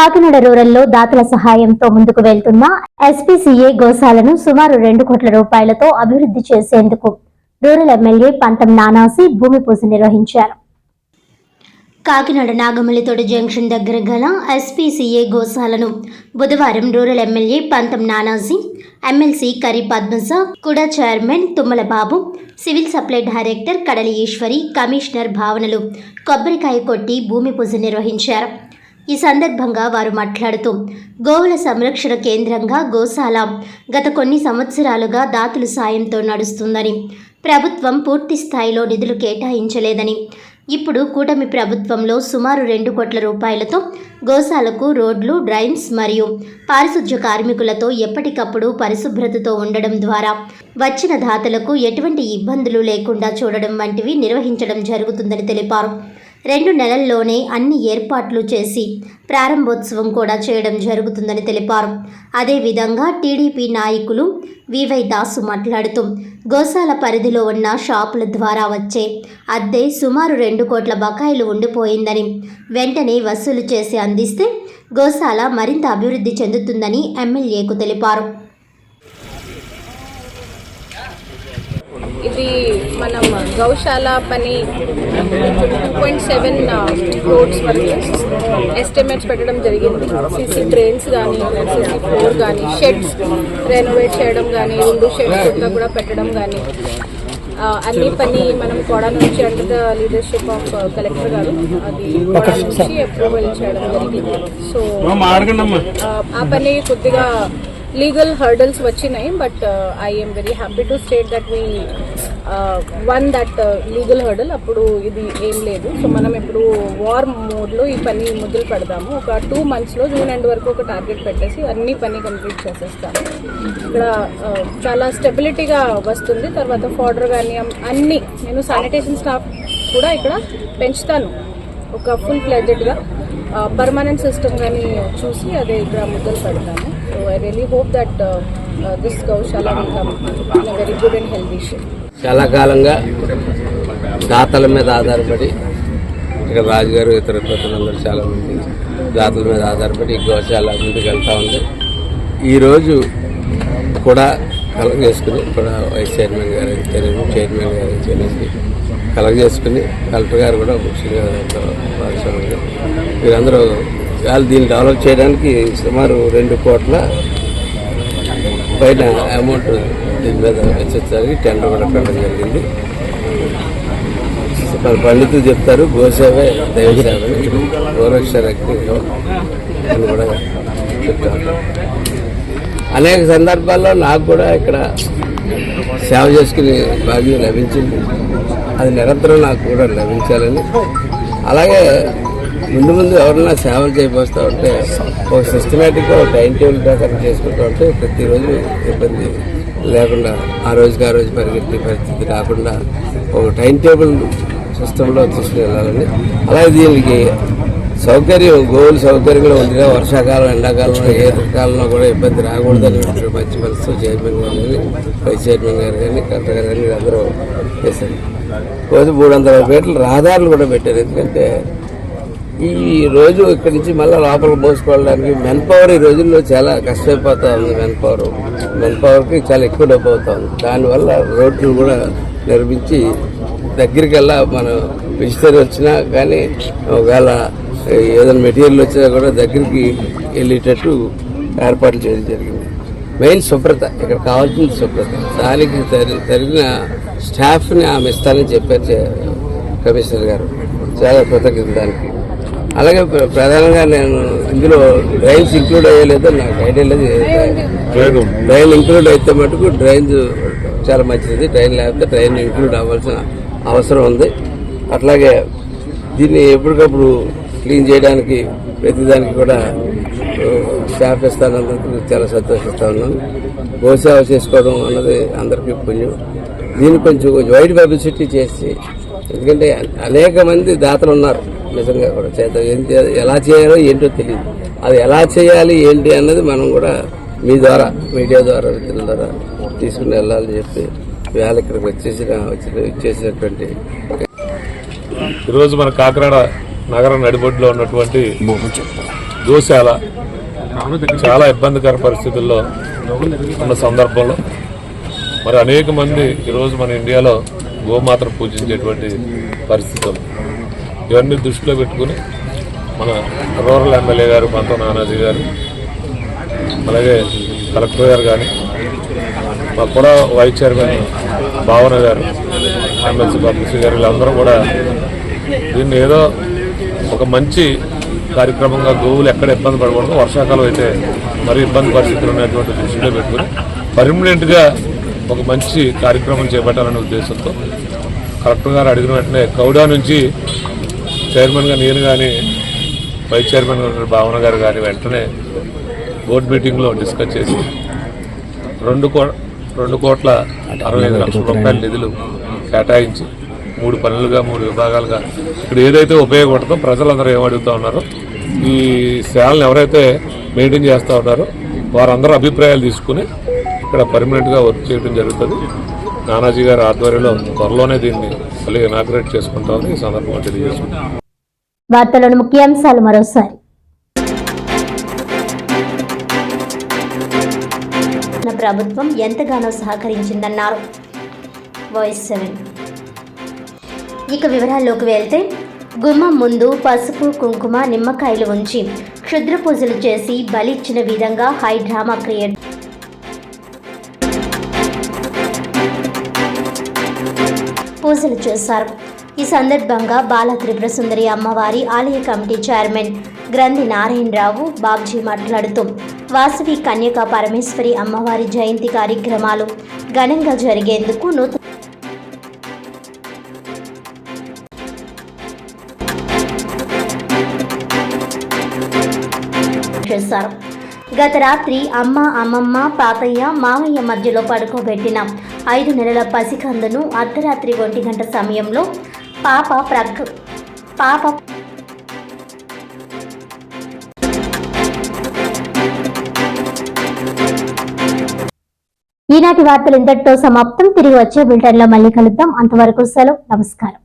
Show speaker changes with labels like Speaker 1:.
Speaker 1: కాకినాడ రూరల్లో దాతల సహాయంతో ముందుకు వెళ్తున్న ఎస్పీసీఏ గోశాలను సుమారు 2 కోట్ల రూపాయలతో అభివృద్ధి చేసేందుకు రూరల్ ఎమ్మెల్యే పంతం నానాసి భూమి పూజ నిర్వహించారు. కాకినాడ నాగమల్లితోట జంక్షన్ దగ్గర గల ఎస్పీసీఏ గోశాలను బుధవారం రూరల్ ఎమ్మెల్యే పంతం నానాసి, ఎమ్మెల్సీ కరి పద్మజ, కుడా చైర్మన్ తుమ్మల బాబు, సివిల్ సప్లై డైరెక్టర్ కడలి ఈశ్వరి, కమిషనర్ భావనలు కొబ్బరికాయ కొట్టి భూమి పూజ నిర్వహించారు. ఈ సందర్భంగా వారు మాట్లాడుతూ గోవుల సంరక్షణ కేంద్రంగా గోశాల గత కొన్ని సంవత్సరాలుగా దాతల సాయంతో నడుస్తుందని, ప్రభుత్వం పూర్తి స్థాయిలో నిధులు కేటాయించలేదని, ఇప్పుడు కూటమి ప్రభుత్వంలో సుమారు 2 కోట్ల రూపాయలతో గోశాలకు రోడ్లు, డ్రైన్స్ మరియు పారిశుధ్య కార్మికులతో ఎప్పటికప్పుడు పరిశుభ్రతతో ఉండడం ద్వారా వచ్చిన దాతలకు ఎటువంటి ఇబ్బందులు లేకుండా చూడడం వంటివి నిర్వహించడం జరుగుతుందని తెలిపారు. 2 నెలల్లోనే అన్ని ఏర్పాట్లు చేసి ప్రారంభోత్సవం కూడా చేయడం జరుగుతుందని తెలిపారు. అదేవిధంగా టీడీపీ నాయకులు వివై దాసు మాట్లాడుతూ గోశాల పరిధిలో ఉన్న షాపుల ద్వారా వచ్చే అద్దె సుమారు 2 కోట్ల బకాయిలు ఉండిపోయిందని, వెంటనే వసూలు చేసి అందిస్తే గోశాల మరింత అభివృద్ధి చెందుతుందని ఎమ్మెల్యేకు తెలిపారు.
Speaker 2: ఇది మనం గౌశాల పని 2.7 క్రోర్స్ వరకు ఎస్టిమేట్స్ పెట్టడం జరిగింది. సీసీ డ్రైన్స్ కానీ, సీసీ ఫ్లోర్ కానీ, షెడ్స్ రెనోవేట్ చేయడం కానీ, 2 షెడ్స్ కూడా పెట్టడం కానీ, అన్ని పని మనం కోడా నుంచి under the leadership of collector గారు అది కోడా నుంచి అప్రూవల్ చేయడం జరిగింది. సో ఆ పని కొద్దిగా లీగల్ హర్డల్స్ వచ్చినాయి, but I M very happy to state that we one that legal hurdle. అప్పుడు ఇది ఏం లేదు. సో మనం ఇప్పుడు వార్ మోడ్లో ఈ పని మొదలు పెడదాము. ఒక 2 monthsలో జూన్ ఎండ్ వరకు ఒక టార్గెట్ పెట్టేసి అన్ని పని కంప్లీట్ చేసేస్తాము. ఇక్కడ చాలా స్టెబిలిటీగా వస్తుంది. తర్వాత ఫాడర్ కానీ అన్ని, నేను శానిటేషన్ స్టాఫ్ కూడా ఇక్కడ పెంచుతాను. ఒక ఫుల్ ఫ్లెడ్జెడ్గా పర్మనెంట్ సిస్టమ్ కానీ చూసి అదే ఇక్కడ మొదలు పెడతాము. So I really hope that this gaushala will come in a very good and healthy shape.
Speaker 3: చాలా కాలంగా దాతల మీద ఆధారపడి ఇక్కడ రాజుగారు ఇతర ప్రజలందరూ చాలామంది దాతల మీద ఆధారపడి ఈ గోశాల ముందుకు వెళ్తూ ఉంది. ఈరోజు కూడా కలెక్ట్ చేసుకుని కూడా వైస్ చైర్మన్ గారు చైర్మన్ గారు చేసి కలెక్ట్ చేసుకుని కలెక్టర్ గారు కూడా ముఖ్యంగా భాగస్వామ్యంగా వీరందరూ వాళ్ళు దీన్ని డెవలప్ చేయడానికి సుమారు 2 కోట్ల పైన అమౌంట్ దీని మీద వెచ్చించడానికి టెండర్ కూడా పెట్టడం జరిగింది. పండితులు చెప్తారు గోసేవే దైవసేవని, గోరక్ష రక్తి అని కూడా చెప్తా ఉంటారు. అనేక సందర్భాల్లో నాకు కూడా ఇక్కడ సేవ చేసుకునే భాగ్యం లభించింది. అది నిరంతరం నాకు కూడా లభించాలని, అలాగే ముందు ఎవరన్నా సేవలు చేయబోస్తూ ఉంటే ఒక సిస్టమేటిక్గా ఒక టైం టేబుల్ ప్రకారం చేసుకుంటూ ఉంటే ప్రతిరోజు ఇబ్బంది లేకుండా ఆ రోజుకి ఆ రోజు పరిగెత్తే పరిస్థితి రాకుండా ఒక టైం టేబుల్ సిస్టంలో తీసుకుని వెళ్ళాలని, అలాగే దీనికి సౌకర్యం గోవులు సౌకర్యంగా ఉందిగా వర్షాకాలం, ఎండాకాలంలో ఏ కాలంలో కూడా ఇబ్బంది రాకూడదని మంచి మనసు చైర్మన్ గారు కానీ, వైస్ చైర్మన్ గారు కానీ, కలెక్టర్ గారు కానీ అందరూ చేశారు. రోజు 300 మీటర్ల రహదారులు కూడా పెట్టారు. ఎందుకంటే ఈ రోజు ఇక్కడి నుంచి మళ్ళీ లోపలికి మోసుకోవడానికి మెన్ పవర్ ఈ రోజుల్లో చాలా కష్టమైపోతూ ఉంది. మెన్ పవర్కి చాలా ఎక్కువ డబ్బు అవుతా ఉంది. దానివల్ల రోడ్లు కూడా నిర్మించి దగ్గరికి వెళ్ళా మనం విజిటర్ వచ్చినా కానీ ఒకవేళ ఏదైనా మెటీరియల్ వచ్చినా కూడా దగ్గరికి వెళ్ళేటట్టు ఏర్పాట్లు చేయడం జరిగింది. మెయిన్ శుభ్రత, ఇక్కడ కావాల్సింది శుభ్రత. దానికి తగిన స్టాఫ్ని ఆమె ఇస్తానని చెప్పారు కమిషనర్ గారు. చాలా కృతజ్ఞత దానికి. అలాగే ప్రధానంగా నేను ఇందులో డ్రైన్స్ ఇంక్లూడ్ అయ్యలేదో నాకు ఐడియా లేదు. డ్రైన్ ఇంక్లూడ్ అయితే మటుకు డ్రైన్స్ చాలా మంచిది. డ్రైన్ లేకపోతే డ్రైన్ ఇంక్లూడ్ అవ్వాల్సిన అవసరం ఉంది. అట్లాగే దీన్ని ఎప్పటికప్పుడు క్లీన్ చేయడానికి ప్రతిదానికి కూడా స్టాఫ్ ఇస్తానందుకు చాలా సంతోషిస్తూ ఉన్నాను. గోసేవ చేసుకోవడం అన్నది అందరికీ పుణ్యం. దీన్ని కొంచెం వైడ్ పబ్లిసిటీ చేసి, ఎందుకంటే అనేక మంది దాతలు ఉన్నారు నిజంగా కూడా ఎలా చేయాలో ఏంటో తెలియదు. అది ఎలా చేయాలి ఏంటి అన్నది మనం కూడా మీ ద్వారా, మీడియా ద్వారా, మిత్రుల ద్వారా తీసుకుని వెళ్ళాలని చెప్పి వేళ ఇక్కడికి వచ్చేసినటువంటి
Speaker 4: ఈరోజు మన కాకినాడ నగర నడిబొడ్డులో ఉన్నటువంటి గోశాల చాలా ఇబ్బందికర పరిస్థితుల్లో ఉన్న సందర్భంలో మరి అనేక మంది ఈరోజు మన ఇండియాలో గోమాతను పూజించేటువంటి పరిస్థితులు ఇవన్నీ దృష్టిలో పెట్టుకుని మన రూరల్ ఎమ్మెల్యే గారు పంతం నానాజీ గారు అలాగే కలెక్టర్ గారు కానీ మా కూడా వైస్ చైర్మన్ భావన గారు ఎమ్మెల్సీ పబ్లిసి గారు వీళ్ళందరూ కూడా దీన్ని ఏదో ఒక మంచి కార్యక్రమంగా గోవులు ఎక్కడ ఇబ్బంది పడకూడదు, వర్షాకాలం అయితే మరి ఇబ్బంది పరిస్థితులు ఉన్నటువంటి దృష్టిలో పెట్టుకుని పర్మనెంట్గా ఒక మంచి కార్యక్రమం చేపట్టాలనే ఉద్దేశంతో కలెక్టర్ గారు అడిగిన వెంటనే కౌడా నుంచి చైర్మన్గా నేను కానీ వైస్ చైర్మన్ భావన గారు కానీ వెంటనే బోర్డు మీటింగ్లో డిస్కస్ చేసి 2,60,00,000 నిధులు కేటాయించి 3 పనులుగా 3 విభాగాలుగా ఇక్కడ ఏదైతే ఉపయోగపడుతుందో ప్రజలందరూ ఏమడుగుతూ ఉన్నారో ఈ సేవలను ఎవరైతే మెయింటైన్ చేస్తూ ఉన్నారో వారందరూ అభిప్రాయాలు తీసుకుని ఇక్కడ పర్మనెంట్గా వర్క్ చేయడం జరుగుతుంది. నానాజీ గారి ఆధ్వర్యంలో త్వరలోనే దీన్ని మళ్ళీ ఇనాగ్రేట్ చేసుకుంటామని ఈ సందర్భంగా తెలియజేసుకుంటాం.
Speaker 1: వార్తలోని ముఖ్యాంశాలు మరోసారి. ప్రభుత్వం ఎంతగానో సహకరించిందన్నారు వాయిస్ 7. ఇక వివరాల్లోకి వెళ్తే గుమ్మం ముందు పసుపు కుంకుమ నిమ్మకాయలు ఉంచి క్షుద్ర పూజలు చేసి బలిచ్చిన విధంగా హై డ్రామా క్రియేట్ పూజలు చేశారు. ఈ సందర్భంగా బాల త్రిపుర సుందరి అమ్మవారి ఆలయ కమిటీ చైర్మన్ గ్రంథి నారాయణరావు బాబ్జీ మాట్లాడుతూ వాసవి కన్యకా పరమేశ్వరి అమ్మవారి జయంతి కార్యక్రమాలు ఘనంగా జరిగేందుకు చేశారు. గత రాత్రి అమ్మమ్మ తాతయ్య మావయ్య మధ్యలో పడుకోబెట్టిన 5 నెలల పసికందును అర్ధరాత్రి 1 గంట సమయంలో పాప ఈనాటి వార్తలు ఇంతటితో సమాప్తం. తిరిగి వచ్చే బులెటిన్లో మళ్ళీ కలుద్దాం. అంతవరకు సెలవు. నమస్కారం.